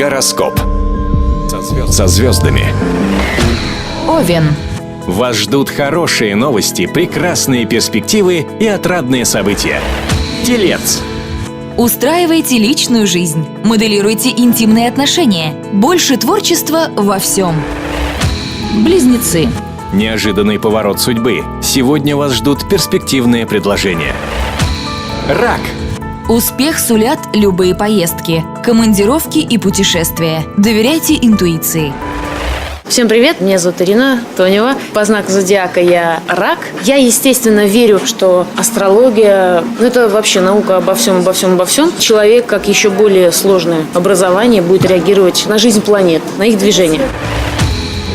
Гороскоп. Со звездами. Овен. Вас ждут хорошие новости, прекрасные перспективы и отрадные события. Телец. Устраивайте личную жизнь, моделируйте интимные отношения. Больше творчества во всем. Близнецы. Неожиданный поворот судьбы. Сегодня вас ждут перспективные предложения. Рак. Успех сулят любые поездки, командировки и путешествия. Доверяйте интуиции. Всем привет, меня зовут Ирина Тонева. По знаку зодиака я рак. Я, естественно, верю, что астрология, это вообще наука обо всем. Человек, как еще более сложное образование, будет реагировать на жизнь планет, на их движение.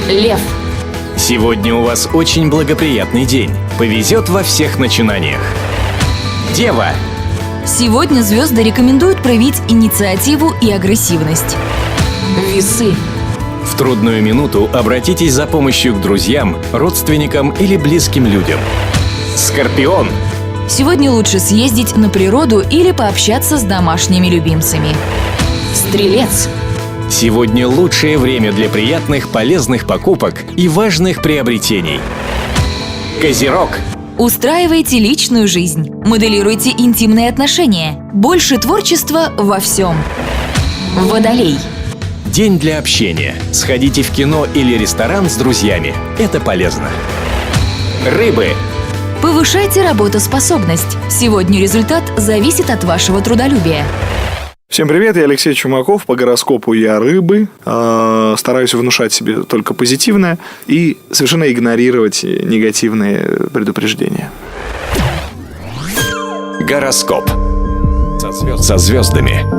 Лев. Сегодня у вас очень благоприятный день. Повезет во всех начинаниях. Дева. Сегодня звезды рекомендуют проявить инициативу и агрессивность. Весы. В трудную минуту обратитесь за помощью к друзьям, родственникам или близким людям. Скорпион. Сегодня лучше съездить на природу или пообщаться с домашними любимцами. Стрелец. Сегодня лучшее время для приятных, полезных покупок и важных приобретений. Козерог. Устраивайте личную жизнь, моделируйте интимные отношения. Больше творчества во всем. Водолей. День для общения. Сходите в кино или ресторан с друзьями. Это полезно. Рыбы. Повышайте работоспособность. Сегодня результат зависит от вашего трудолюбия. Всем привет, я Алексей Чумаков, по гороскопу я рыбы, стараюсь внушать себе только позитивное и совершенно игнорировать негативные предупреждения. Гороскоп. Со звездами.